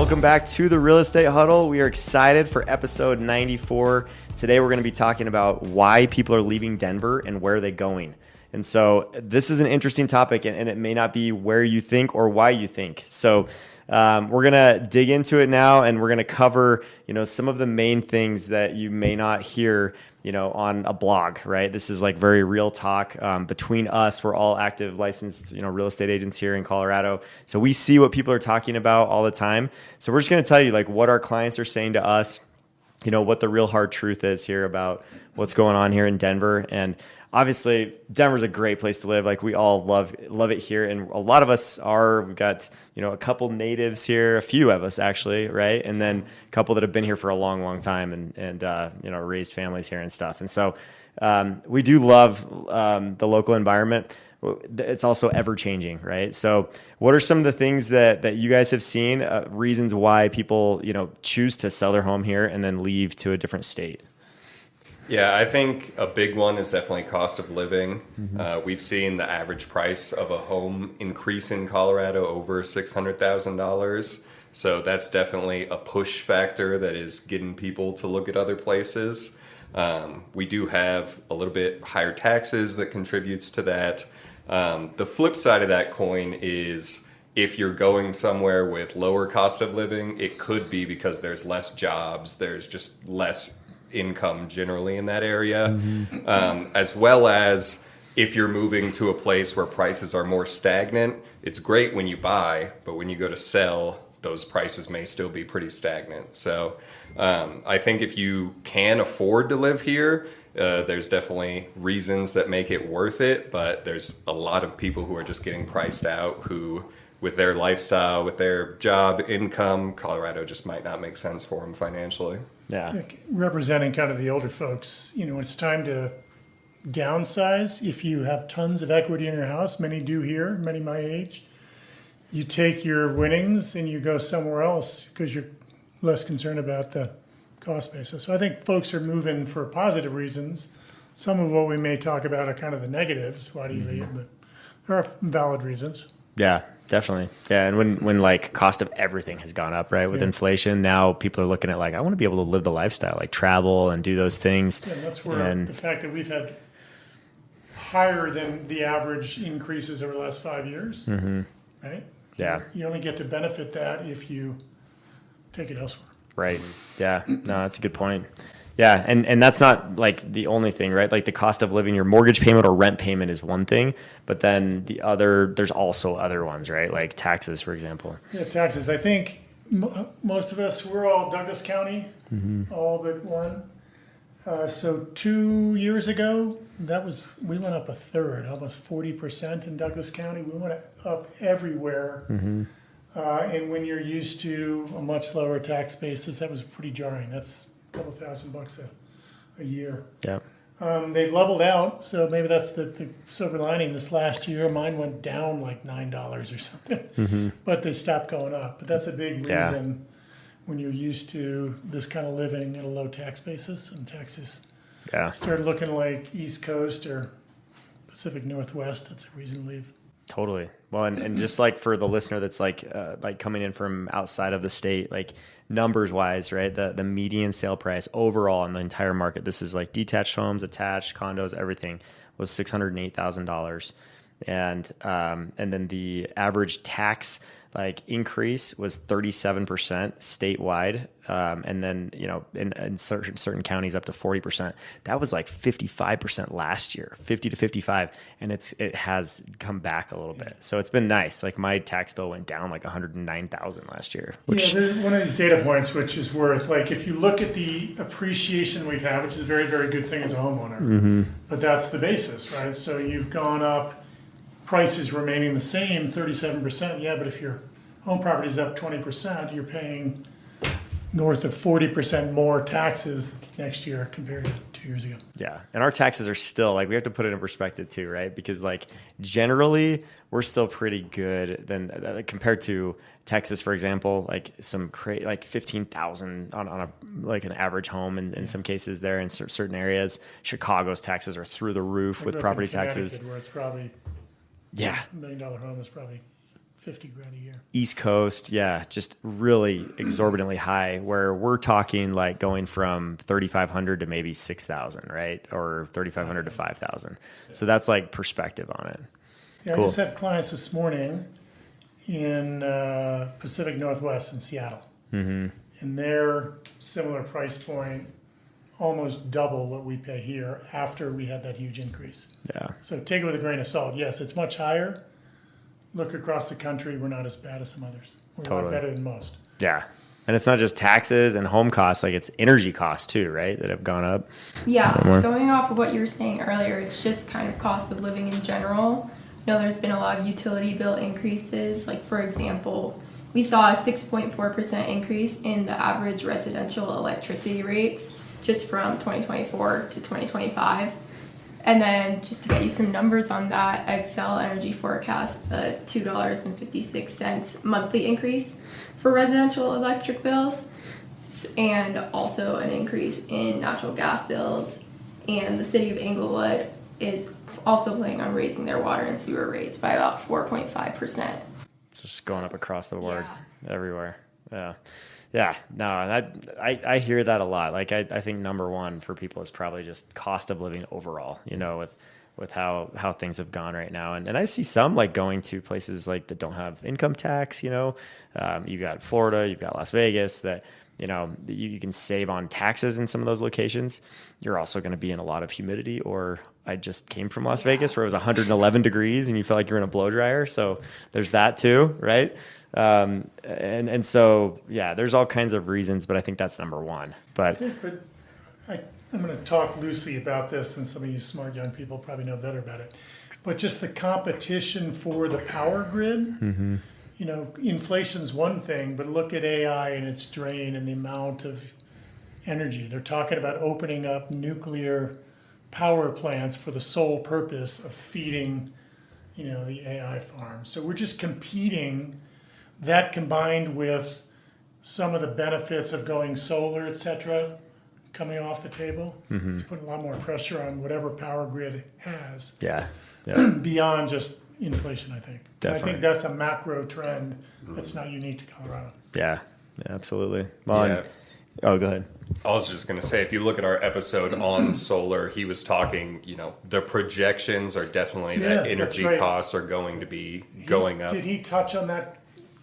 Welcome back to the Real Estate Huddle. We are excited for episode 94. Today we're going to be talking about why people are leaving Denver and where they're going. And so this is an interesting topic, and it may not be where you think or why you think. So we're going to dig into it now, and we're going to cover, some of the main things that you may not hear, on a blog, right? This is like very real talk between us. We're all active, licensed, real estate agents here in Colorado. So we see what people are talking about all the time. So we're just going to tell you like what our clients are saying to us, what the real hard truth is here about what's going on here in Denver. And obviously Denver's a great place to live. Like we all love it here. And a lot of us we've got, a couple natives here, a few of us actually. Right. And then a couple that have been here for a long, long time and raised families here and stuff. And so, we do love, the local environment. It's also ever changing. Right. So what are some of the things that you guys have seen, reasons why people, choose to sell their home here and then leave to a different state? Yeah, I think a big one is definitely cost of living. We've seen the average price of a home increase in Colorado over $600,000. So that's definitely a push factor that is getting people to look at other places. We do have a little bit higher taxes that contributes to that. The flip side of that coin is if you're going somewhere with lower cost of living, it could be because there's less jobs, there's just less income generally in that area, as well as if you're moving to a place where prices are more stagnant. It's great when you buy, but when you go to sell, those prices may still be pretty stagnant. So I think if you can afford to live here, there's definitely reasons that make it worth it, but there's a lot of people who are just getting priced out who, with their lifestyle, with their job income, Colorado just might not make sense for them financially. Yeah. Representing kind of the older folks, it's time to downsize. If you have tons of equity in your house, many do here, many my age, you take your winnings and you go somewhere else because you're less concerned about the cost basis. So I think folks are moving for positive reasons. Some of what we may talk about are kind of the negatives. Why do you leave? But there are valid reasons. Yeah, definitely. Yeah. And when like cost of everything has gone up, right? With inflation, now people are looking at like, I want to be able to live the lifestyle, like travel and do those things. Yeah, and that's where the fact that we've had higher than the average increases over the last 5 years, right? Yeah. You only get to benefit that if you take it elsewhere. Right. Yeah. No, that's a good point. Yeah. And that's not like the only thing, right? Like the cost of living, your mortgage payment or rent payment is one thing, but then there's also other ones, right? Like taxes, for example. Yeah, taxes. I think most of us, we're all Douglas County, all but one. So 2 years ago, we went up a third, almost 40% in Douglas County. We went up everywhere. And when you're used to a much lower tax basis, that was pretty jarring. That's a couple $1,000 a year. Yeah. They've leveled out, so maybe that's the silver lining. This last year, mine went down like $9 or something, but they stopped going up. But that's a big reason when you're used to this kind of living at a low tax basis, and taxes start looking like East Coast or Pacific Northwest. That's a reason to leave. Totally. Well, and just like for the listener that's like coming in from outside of the state, like numbers wise, right? The median sale price overall in the entire market, this is like detached homes, attached condos, everything, was $608,000. And then the average tax increase was 37% statewide. And then, in certain counties up to 40%. That was like 55% last year, 50 to 55. And it has come back a little bit. So it's been nice. Like my tax bill went down like 109,000 last year. There's one of these data points, which is worth, like, if you look at the appreciation we've had, which is a very, very good thing as a homeowner, but that's the basis, right? So you've gone up, prices remaining the same, 37%. Yeah, but if your home property is up 20%, you're paying north of 40% more taxes next year compared to 2 years ago. Yeah. And our taxes are still we have to put it in perspective too, right? Because generally we're still pretty good than compared to Texas, for example, like some like 15,000 on an average home in some cases there in certain areas. Chicago's taxes are through the roof with property taxes. Where it's probably $1 million home is probably $50,000 a year. East Coast, yeah, just really exorbitantly high. Where we're talking like going from 3,500 to maybe 6,000, right, or 3,500 to 5,000. So that's like perspective on it. Yeah, Cool. I just had clients this morning in Pacific Northwest in Seattle. And their similar price point, almost double what we pay here after we had that huge increase. Yeah, So take it with a grain of salt. Yes, it's much higher. Look across the country, we're not as bad as some others. We're a Totally. lot better than most. yeah. And it's not just taxes and home costs, like it's energy costs too, right, that have gone up. Yeah, More. going off of what you were saying earlier, it's just kind of cost of living in general. You know, there's been a lot of utility bill increases. Like, for example, we saw a 6.4% increase in the average residential electricity rates just from 2024 to 2025. And then just to get you some numbers on that, Xcel Energy forecast a $2.56 monthly increase for residential electric bills, and also an increase in natural gas bills. And the city of Englewood is also planning on raising their water and sewer rates by about 4.5%. It's just going up across the board, everywhere. Yeah. Yeah, no, I hear that a lot. Like I think number one for people is probably just cost of living overall, you know, with how things have gone right now. And I see some like going to places like that don't have income tax, you know. You got Florida, you've got Las Vegas that, you know, you can save on taxes in some of those locations. You're also going to be in a lot of humidity. Or I just came from Las Vegas where it was 111 degrees and you felt like you're in a blow dryer. So there's that too, right? And so, yeah, there's all kinds of reasons, but I think that's number one. But I'm going to talk loosely about this, and some of you smart young people probably know better about it. But just the competition for the power grid, you know, inflation's one thing, but look at AI and its drain and the amount of energy. They're talking about opening up nuclear power plants for the sole purpose of feeding, you know, the AI farms. So we're just competing. That combined with some of the benefits of going solar, et cetera, coming off the table, it's putting a lot more pressure on whatever power grid has yeah. beyond just inflation, I think. And I Definitely. think that's a macro trend that's not unique to Colorado. Yeah, absolutely. Well, Yeah. oh, go ahead. I was just going to say, if you look at our episode on solar, he was talking, you know, the projections are definitely Yeah, that that's energy right. costs are going to be going up. Did he touch on that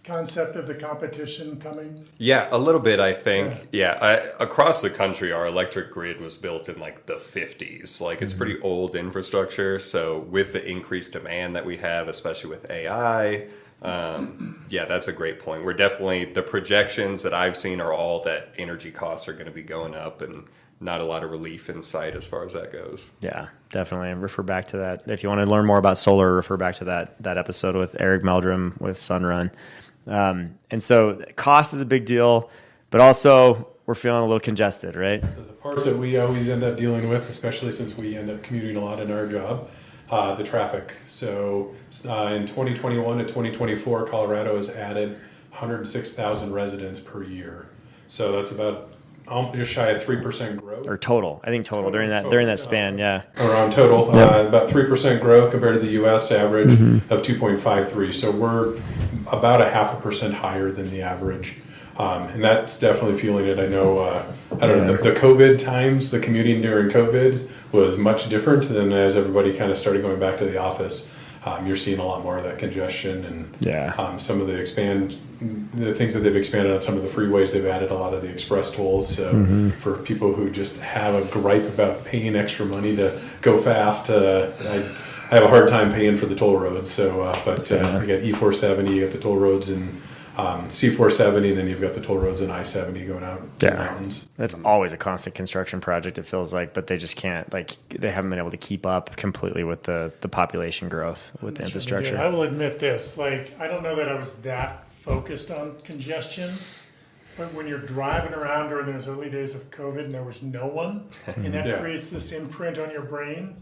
concept of the competition coming? Yeah, a little bit, I think. Yeah, across the country, our electric grid was built in like the 50s. Like it's pretty old infrastructure. So with the increased demand that we have, especially with AI, yeah, that's a great point. We're definitely, the projections that I've seen are all that energy costs are going to be going up, and not a lot of relief in sight as far as that goes. Yeah, definitely. And refer back to that. If you want to learn more about solar, refer back to that episode with Eric Meldrum with Sunrun. And so cost is a big deal, but also we're feeling a little congested, right? The part that we always end up dealing with, especially since we end up commuting a lot in our job, the traffic. So in 2021 to 2024, Colorado has added 106,000 residents per year. So that's about just shy of 3% growth. Or total. I think total during that Total. span, yeah. Around total, about 3% growth compared to the U.S. average of 2.53. So we're about 0.5% higher than the average. And that's definitely fueling it. I know, I don't know, the COVID times, the commuting during COVID was much different than as everybody kind of started going back to the office. You're seeing a lot more of that congestion and some of the things that they've expanded on some of the freeways. They've added a lot of the express tolls. So for people who just have a gripe about paying extra money to go fast, I have a hard time paying for the toll roads. So, but you got E470, you got the toll roads and C470, and then you've got the toll roads and I-70 going out to the mountains. That's always a constant construction project, it feels like, but they just can't, like, they haven't been able to keep up completely with the population growth with the infrastructure. I will admit this, like, I don't know that I was that focused on congestion, but when you're driving around during those early days of COVID and there was no one, and that creates this imprint on your brain,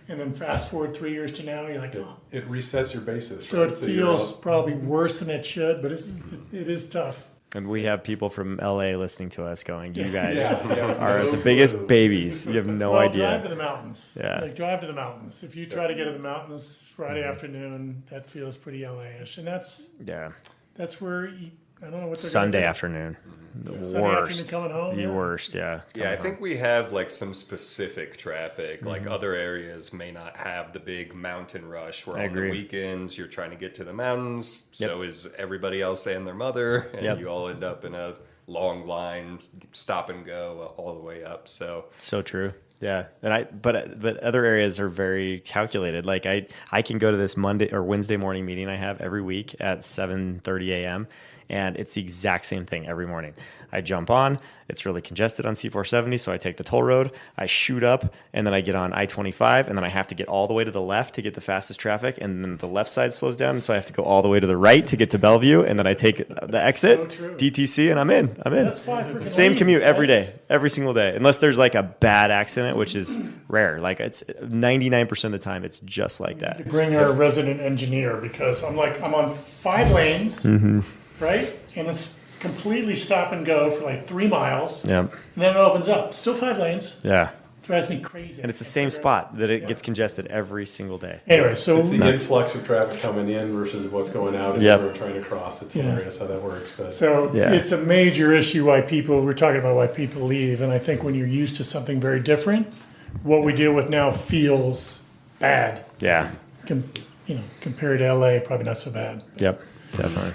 and then fast forward 3 years to now, you're like, oh. It resets your basis. So it feels probably worse than it should, but it is tough. And we have people from LA listening to us going, you guys Yeah. are No the biggest clue. babies. You have no Well, drive to idea. the mountains. Yeah. Like drive to the mountains. If you try to get to the mountains Friday afternoon, that feels pretty LA-ish, and Yeah. that's where I don't know what they're Sunday gonna do. afternoon. The Sunday afternoon worst. coming home. The yeah. worst, yeah. Yeah, I think we have like some specific traffic. Like other areas may not have the big mountain rush where I on agree. the weekends you're trying to get to the mountains. Yep. So is everybody else and their mother, and Yep. you all end up in a long line, stop and go all the way up. So So true. Yeah. But other areas are very calculated. Like I can go to this Monday or Wednesday morning meeting I have every week at 7:30 a.m. and it's the exact same thing every morning. I jump on, it's really congested on C470, so I take the toll road, I shoot up, and then I get on I-25, and then I have to get all the way to the left to get the fastest traffic, and then the left side slows down, so I have to go all the way to the right to get to Bellevue, and then I take the exit, So true. DTC, and I'm in. That's 5 freaking Same lanes, commute every right? day, every single day, unless there's like a bad accident, which is rare. Like it's 99% of the time, it's just like To that. bring our resident engineer because I'm on 5 lanes, Mm-hmm. right? And it's completely stop and go for like 3 miles. Yeah, And then it opens up. Still 5 lanes. yeah, Drives me crazy. and it's the same spot that it gets congested every single day. Anyway, so It's the influx of traffic coming in versus what's going out and Yep. we're trying to cross. It's Yeah. hilarious how that works. But Yeah. it's a major issue we're talking about why people leave. And I think when you're used to something very different, what we deal with now feels bad. Yeah, Compared to LA, probably not so bad. yep, definitely.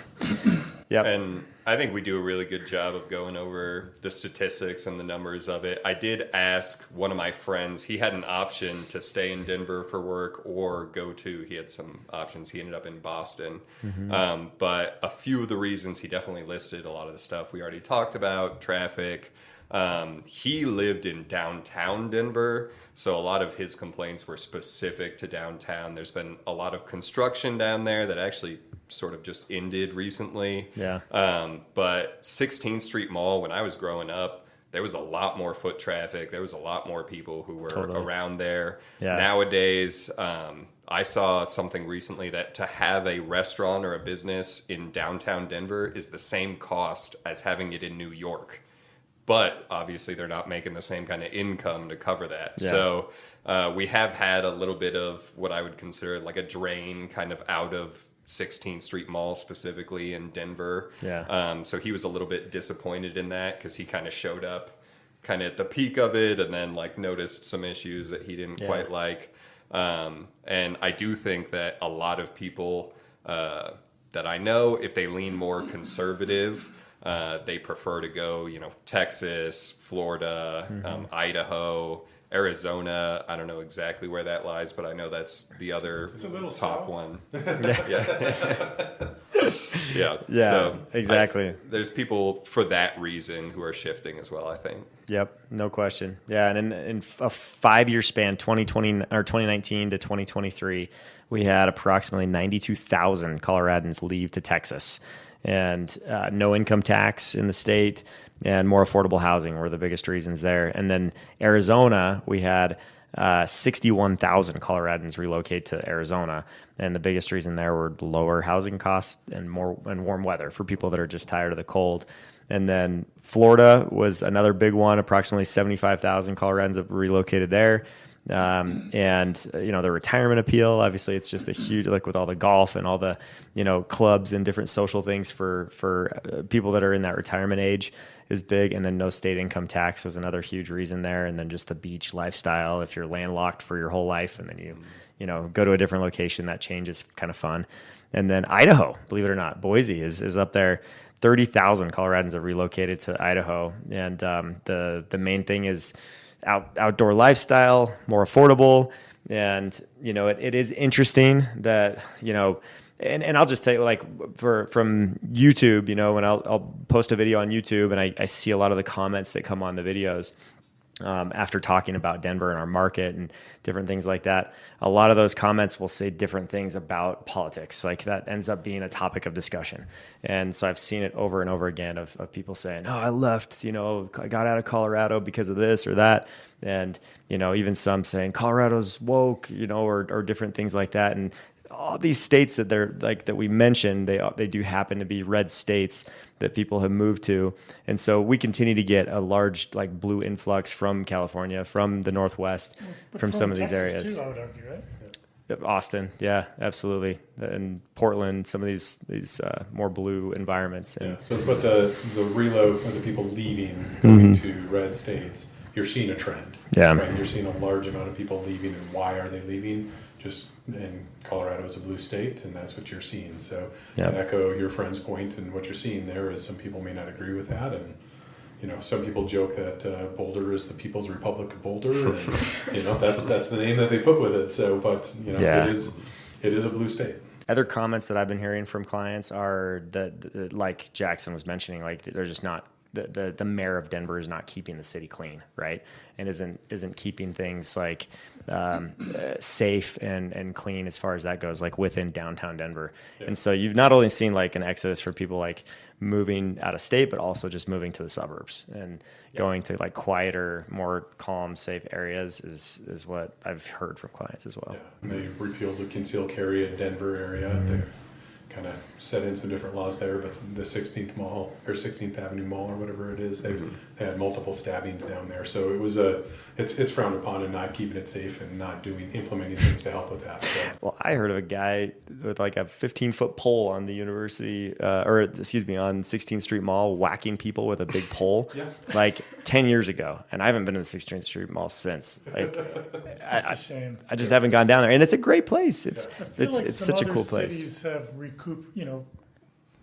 Yep. And I think we do a really good job of going over the statistics and the numbers of it. I did ask one of my friends, he had an option to stay in Denver for work or he had some options. He ended up in Boston. But a few of the reasons he definitely listed a lot of the stuff we already talked about, traffic. He lived in downtown Denver, so a lot of his complaints were specific to downtown. There's been a lot of construction down there that actually sort of just ended recently. Yeah. But 16th Street Mall, when I was growing up, there was a lot more foot traffic. There was a lot more people who were Totally. around there. Yeah. Nowadays, I saw something recently that to have a restaurant or a business in downtown Denver is the same cost as having it in New York. But obviously, they're not making the same kind of income to cover that. Yeah. So we have had a little bit of what I would consider like a drain kind of out of 16th Street Mall specifically in Denver. Yeah. So he was a little bit disappointed in that because he kind of showed up kind of at the peak of it and then like noticed some issues that he didn't Yeah. quite like. And I do think that a lot of people that I know, if they lean more conservative, they prefer to go, Texas, Florida, Idaho, Arizona. I don't know exactly where that lies, but I know that's the other a little top south. one. Yeah. Yeah, So exactly. there's people for that reason who are shifting as well, I think. Yep, no question. Yeah, and in a 5-year span, 2020 or 2019 to 2023, we had approximately 92,000 Coloradans leave to Texas, and no income tax in the state and more affordable housing were the biggest reasons there. And then Arizona, we had 61,000 Coloradans relocate to Arizona, and the biggest reason there were lower housing costs and warm weather for people that are just tired of the cold. And then Florida was another big one. Approximately 75,000 Coloradans have relocated there. And the retirement appeal, obviously it's just a huge, like with all the golf and all the, clubs and different social things for people that are in that retirement age is big. And then no state income tax was another huge reason there. And then just the beach lifestyle, if you're landlocked for your whole life and then you go to a different location, that change is kind of fun. And then Idaho, believe it or not, Boise is up there. 30,000 Coloradans have relocated to Idaho. And the main thing is outdoor lifestyle, more affordable. And, it is interesting that, and I'll just tell you, like, from YouTube, when I'll post a video on YouTube and I see a lot of the comments that come on the videos after talking about Denver and our market and different things like that. a lot of those comments will say different things about politics. Like that ends up being a topic of discussion. And so I've seen it over and over again of people saying, oh, I left, I got out of Colorado because of this or that. And, even some saying Colorado's woke, or different things like that. And all these states that they're like that we mentioned, they do happen to be red states that people have moved to, and so we continue to get a large like blue influx from California, from the Northwest, But from some of these Texas areas. too, I would argue, right? Austin, yeah, absolutely, and Portland, some of these more blue environments, and Yeah, so but the reload of the people leaving, going to red states, you're seeing a trend. Yeah. Right? You're seeing a large amount of people leaving, and why are they leaving? Just in Colorado is a blue state, and that's what you're seeing. So Yeah. to echo your friend's point, and what you're seeing there is some people may not agree with that, and some people joke that Boulder is the People's Republic of Boulder, and that's the name that they put with it. So, but Yeah. it is a blue state. Other comments that I've been hearing from clients are that like Jackson was mentioning, like they're just not the mayor of Denver is not keeping the city clean, right? And isn't keeping things like safe and clean as far as that goes, like within downtown Denver. Yeah. And so you've not only seen like an exodus for people like moving out of state, but also just moving to the suburbs and going to like quieter, more calm, safe areas is what I've heard from clients as well. Yeah, and they repealed the concealed carry in Denver area. They've kind of set in some different laws there, but the 16th Mall or 16th Avenue Mall or whatever it is, they had multiple stabbings down there. So it was it's frowned upon and not keeping it safe and not implementing things to help with that. So. Well, I heard of a guy with like a 15-foot pole on the university, on 16th Street Mall, whacking people with a big pole, Yeah. like 10 years ago. And I haven't been to the 16th Street Mall since. Like, It's a shame. I just haven't gone down there, and it's a great place. It's I feel like it's some such a other cool place. cities have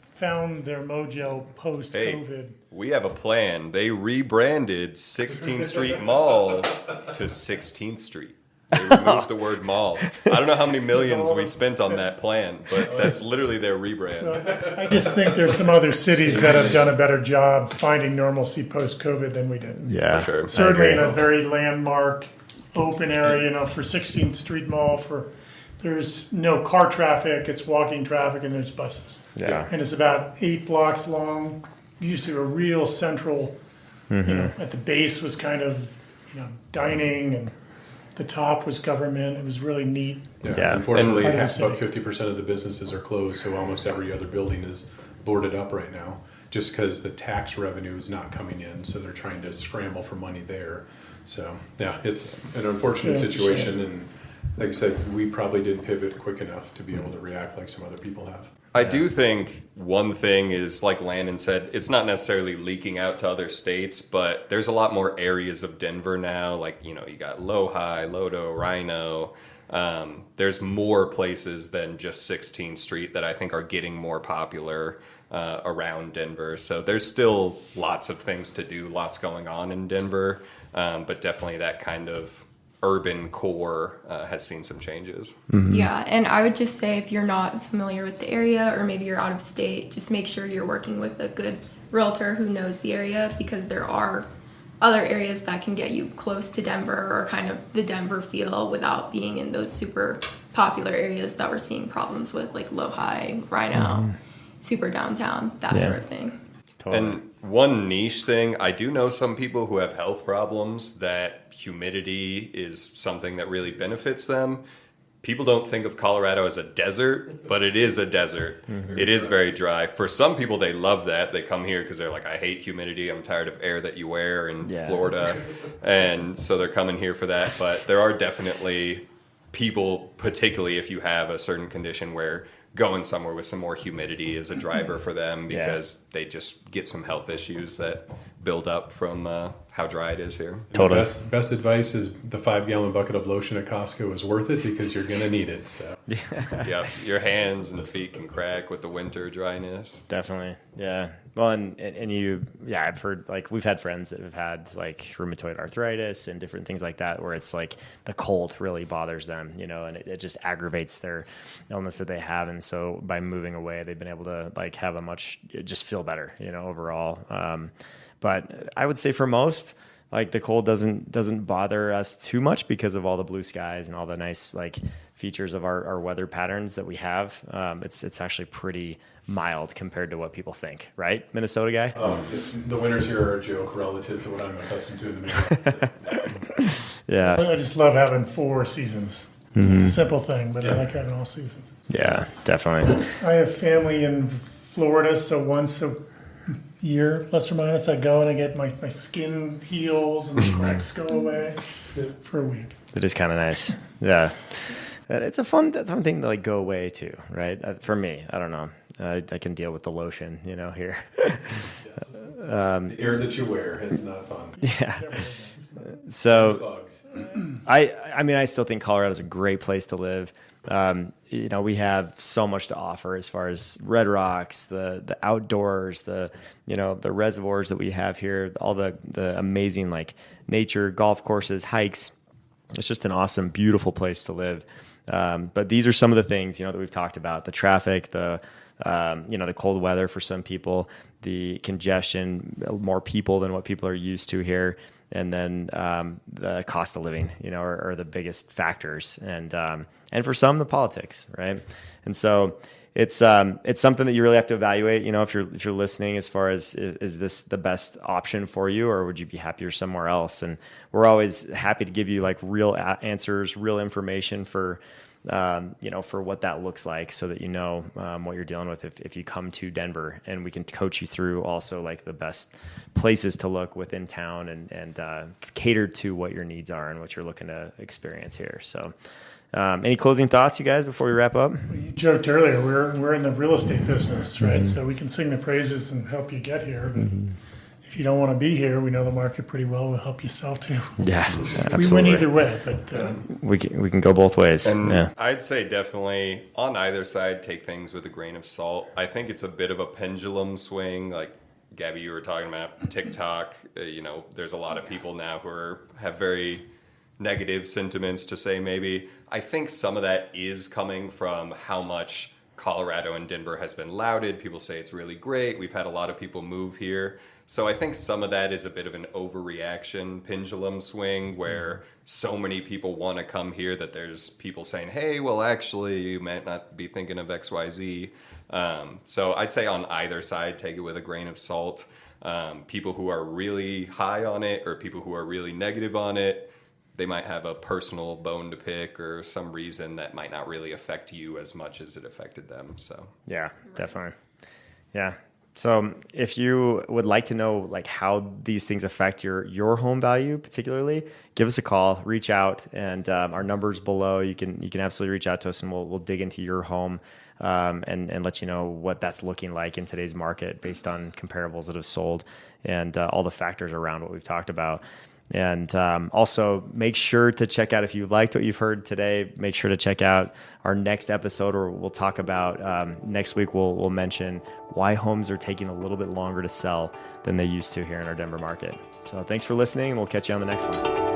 found their mojo post COVID. We have a plan. They rebranded 16th Street Mall to 16th Street. They removed the word mall. I don't know how many millions we spent on that plan, but that's literally their rebrand. I just think there's some other cities that have done a better job finding normalcy post COVID than we did. Yeah, For sure. I Certainly in agree. a very landmark, open area, for 16th Street Mall, there's no car traffic, it's walking traffic, and there's buses. Yeah. And it's about 8 blocks long. Used to a real central, at the base was kind of, dining, and the top was government. It was really neat. Yeah. Unfortunately, And- about 50% of the businesses are closed, so almost every other building is boarded up right now, just because the tax revenue is not coming in, so they're trying to scramble for money there. So, yeah, it's an unfortunate Yeah, it's a situation, shame. and like I said, we probably didn't pivot quick enough to be able to react like some other people have. I do think one thing is, like Landon said, it's not necessarily leaking out to other states, but there's a lot more areas of Denver now. Like, you got Lohi, Lodo, Rhino. There's more places than just 16th Street that I think are getting more popular around Denver. So there's still lots of things to do, lots going on in Denver, but definitely that kind of urban core has seen some changes. Yeah, and I would just say if you're not familiar with the area or maybe you're out of state, just make sure you're working with a good realtor who knows the area, because there are other areas that can get you close to Denver or kind of the Denver feel without being in those super popular areas that we're seeing problems with, like Lohi, Rhino, super downtown, that Yeah. sort of thing. Totally. And one niche thing, I do know some people who have health problems that humidity is something that really benefits them. People don't think of Colorado as a desert, but it is a desert. It is very dry. For some people, they love that. They come here because they're like, I hate humidity. I'm tired of air that you wear in Yeah. Florida. And so they're coming here for that. But there are definitely people, particularly if you have a certain condition, where going somewhere with some more humidity is a driver for them, Yeah. because they just get some health issues that build up from how dry it is here. Totally. Best advice is the 5-gallon bucket of lotion at Costco is worth it, because you're gonna need it. So. Yeah, your hands and feet can crack with the winter dryness. Definitely. Yeah. Well, and you, yeah, I've heard, like, we've had friends that have had like rheumatoid arthritis and different things like that, where it's like the cold really bothers them, and it just aggravates their illness that they have. And so by moving away, they've been able to like have just feel better, overall. But I would say for most, like the cold doesn't bother us too much because of all the blue skies and all the nice like features of our weather patterns that we have. It's actually pretty mild compared to what people think, right? Minnesota guy. The winters here are a joke relative to what I'm accustomed to in the Midwest. Yeah. I just love having 4 seasons. It's a simple thing, but I like having all seasons. Yeah, definitely. I have family in Florida, so once a year, plus or minus, I go and I get my skin heals and the cracks go away for a week. It is kind of nice. Yeah. It's a fun thing to like go away too, right? For me, I don't know. I can deal with the lotion, here. The air that you wear, it's not fun. Yeah. So Bugs. I still think Colorado is a great place to live. We have so much to offer as far as red rocks, the outdoors, the reservoirs that we have here, all the amazing like nature, golf courses, hikes. It's just an awesome, beautiful place to live. But these are some of the things, that we've talked about: the traffic, the cold weather for some people, the congestion, more people than what people are used to here. And then the cost of living, are the biggest factors, and for some, the politics, right? And so it's something that you really have to evaluate. If you're listening, as far as is this the best option for you, or would you be happier somewhere else? And we're always happy to give you like real answers, real information for what that looks like, so that what you're dealing with if you come to Denver, and we can coach you through also like the best places to look within town and cater to what your needs are and what you're looking to experience here. So any closing thoughts, you guys, before we wrap up? You joked earlier, we're in the real estate business, right? So we can sing the praises and help you get here, but if you don't want to be here, we know the market pretty well. We'll help you sell too. Yeah, absolutely. We win either way, but we can go both ways. And yeah. I'd say definitely on either side, take things with a grain of salt. I think it's a bit of a pendulum swing. Like Gabby, you were talking about TikTok. There's a lot of people now who have very negative sentiments to say maybe. I think some of that is coming from how much Colorado and Denver has been lauded. People say it's really great. We've had a lot of people move here. So I think some of that is a bit of an overreaction pendulum swing, where so many people want to come here that there's people saying, hey, well, actually, you might not be thinking of XYZ. So I'd say on either side, take it with a grain of salt. People who are really high on it or people who are really negative on it, they might have a personal bone to pick or some reason that might not really affect you as much as it affected them. So yeah, definitely. Yeah. So if you would like to know like how these things affect your home value particularly, give us a call, reach out, and our number's below. You can absolutely reach out to us, and we'll dig into your home and let you know what that's looking like in today's market based on comparables that have sold and all the factors around what we've talked about. And also make sure to check out, if you liked what you've heard today, make sure to check out our next episode, where we'll talk about next week. We'll mention why homes are taking a little bit longer to sell than they used to here in our Denver market. So thanks for listening, and we'll catch you on the next one.